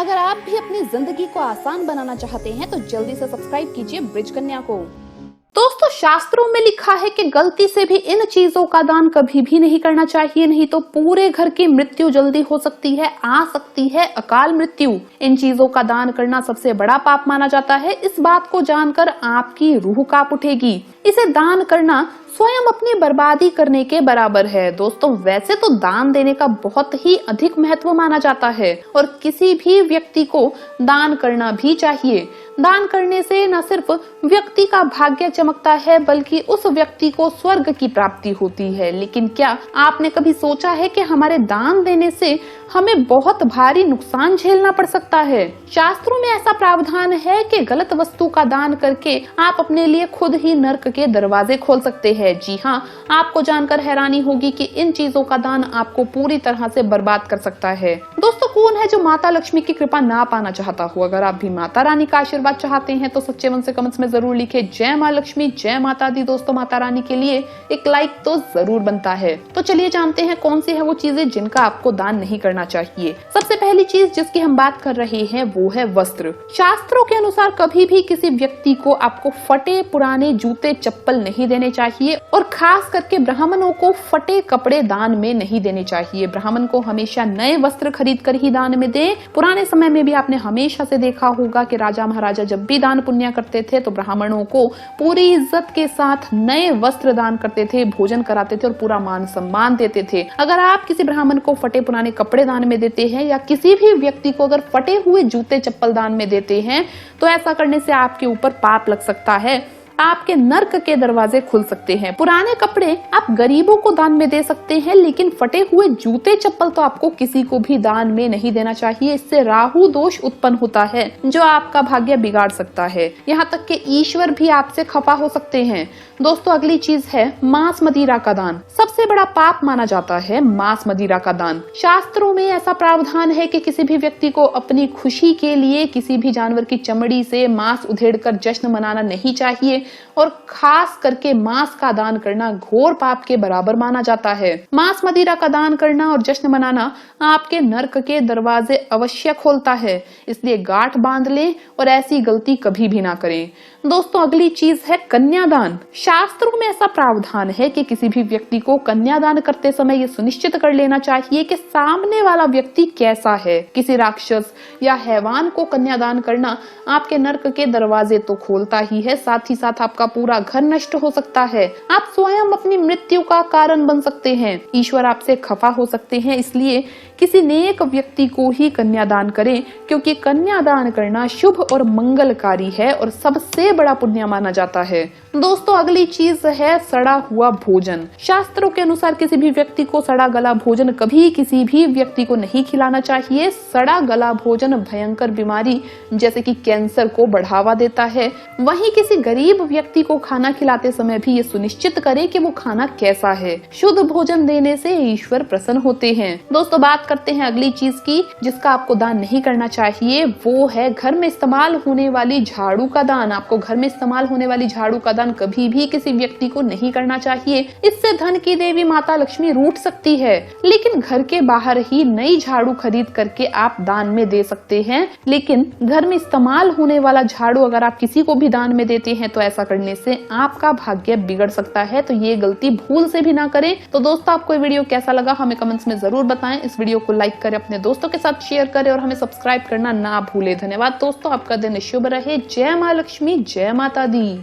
अगर आप भी अपनी जिंदगी को आसान बनाना चाहते हैं तो जल्दी से सब्सक्राइब कीजिए ब्रिज कन्या को। दोस्तों, शास्त्रों में लिखा है कि गलती से भी इन चीजों का दान कभी भी नहीं करना चाहिए, नहीं तो पूरे घर की मृत्यु जल्दी हो सकती है, आ सकती है अकाल मृत्यु। इन चीजों का दान करना सबसे बड़ा पाप माना जाता है। इस बात को जानकर आपकी रूह कांप उठेगी। इसे दान करना स्वयं अपनी बर्बादी करने के बराबर है। दोस्तों, वैसे तो दान देने का बहुत ही अधिक महत्व माना जाता है और किसी भी व्यक्ति को दान करना भी चाहिए। दान करने से न सिर्फ व्यक्ति का भाग्य चमकता है बल्कि उस व्यक्ति को स्वर्ग की प्राप्ति होती है। लेकिन क्या आपने कभी सोचा है कि हमारे दान देने से हमें बहुत भारी नुकसान झेलना पड़ सकता है? शास्त्रों में ऐसा प्रावधान है कि गलत वस्तु का दान करके आप अपने लिए खुद ही नर्क के दरवाजे खोल सकते हैं। जी हाँ, आपको जानकर हैरानी होगी कि इन चीजों का दान आपको पूरी तरह से बर्बाद कर सकता है। दोस्तों, कौन है जो माता लक्ष्मी की कृपा ना पाना चाहता हो? अगर आप भी माता रानी का आशीर्वाद चाहते हैं तो सच्चे मन से कमेंट्स में जरूर लिखे जय माँ लक्ष्मी, जय माता दी। दोस्तों, माता रानी के लिए एक लाइक तो जरूर बनता है। तो चलिए जानते हैं कौन सी है वो चीजें जिनका आपको दान नहीं करना चाहिए। सबसे पहली चीज जिसकी हम बात कर रहे हैं वो है वस्त्र। शास्त्रों के अनुसार कभी भी किसी व्यक्ति को आपको फटे पुराने जूते चप्पल नहीं देने चाहिए और खास करके ब्राह्मणों को फटे कपड़े दान में नहीं देने चाहिए। ब्राह्मण को हमेशा नए वस्त्र खरीद कर ही दान में दें। पुराने समय में भी आपने हमेशा से देखा होगा कि राजा महाराजा जब भी दान पुण्य करते थे तो ब्राह्मणों को पूरी इज्जत के साथ नए वस्त्र दान करते थे, भोजन कराते थे और पूरा मान सम्मान देते थे। अगर आप किसी ब्राह्मण को फटे पुराने कपड़े दान में देते हैं या किसी भी व्यक्ति को अगर फटे हुए जूते चप्पल दान में देते हैं तो ऐसा करने से आपके ऊपर पाप लग सकता है, आपके नर्क के दरवाजे खुल सकते हैं। पुराने कपड़े आप गरीबों को दान में दे सकते हैं, लेकिन फटे हुए जूते चप्पल तो आपको किसी को भी दान में नहीं देना चाहिए। इससे राहु दोष उत्पन्न होता है जो आपका भाग्य बिगाड़ सकता है। यहाँ तक कि ईश्वर भी आपसे खफा हो सकते हैं। दोस्तों, अगली चीज है मांस मदिरा का दान। सबसे बड़ा पाप माना जाता है मांस मदिरा का दान। शास्त्रों में ऐसा प्रावधान है कि किसी भी व्यक्ति को अपनी खुशी के लिए किसी भी जानवर की चमड़ी से मांस उधेड़कर जश्न मनाना नहीं चाहिए और खास करके मांस का दान करना घोर पाप के बराबर माना जाता है। मांस मदिरा का दान करना और जश्न मनाना आपके नर्क के दरवाजे अवश्य खोलता है, इसलिए गांठ बांध लें और ऐसी गलती कभी भी ना करें। दोस्तों, अगली चीज है कन्यादान। शास्त्रों में ऐसा प्रावधान है कि किसी भी व्यक्ति को कन्यादान करते समय ये सुनिश्चित कर लेना चाहिए कि सामने वाला व्यक्ति कैसा है। किसी राक्षस या हैवान को कन्यादान करना आपके नर्क के दरवाजे तो खोलता ही है, साथ ही साथ आपका पूरा घर नष्ट हो सकता है। आप स्वयं अपनी मृत्यु का कारण बन सकते हैं। ईश्वर आपसे खफा हो सकते हैं। इसलिए किसी नेक व्यक्ति को ही कन्यादान करें, क्योंकि कन्यादान करना शुभ और मंगलकारी है और सबसे बड़ा पुण्य माना जाता है। दोस्तों, अगली चीज है सड़ा हुआ भोजन। शास्त्रों के अनुसार किसी भी व्यक्ति को सड़ा गला भोजन कभी किसी भी व्यक्ति को नहीं खिलाना चाहिए। सड़ा गला भोजन भयंकर बीमारी जैसे कि कैंसर को बढ़ावा देता है। वहीं किसी गरीब व्यक्ति को खाना खिलाते समय भी ये सुनिश्चित करें कि वो खाना कैसा है। शुद्ध भोजन देने से ईश्वर प्रसन्न होते हैं। दोस्तों, बात करते हैं अगली चीज की जिसका आपको दान नहीं करना चाहिए। वो है घर में इस्तेमाल होने वाली झाड़ू का दान। आपको घर में इस्तेमाल होने वाली झाड़ू का दान कभी भी किसी व्यक्ति को नहीं करना चाहिए। इससे धन की देवी माता लक्ष्मी रूठ सकती है। लेकिन घर के बाहर ही नई झाड़ू खरीद करके आप दान में दे सकते हैं। लेकिन घर में इस्तेमाल होने वाला झाड़ू अगर आप किसी को भी दान में देते हैं तो ऐसा करने से आपका भाग्य बिगड़ सकता है। तो ये गलती भूल से भी ना करें। तो दोस्तों, आपको ये वीडियो कैसा लगा हमें कमेंट्स में जरूर बताएं। इस वीडियो को लाइक करें, अपने दोस्तों के साथ शेयर करें और हमें सब्सक्राइब करना ना भूलें। धन्यवाद दोस्तों, आपका दिन शुभ रहे। जय माँ लक्ष्मी, जय माता दी।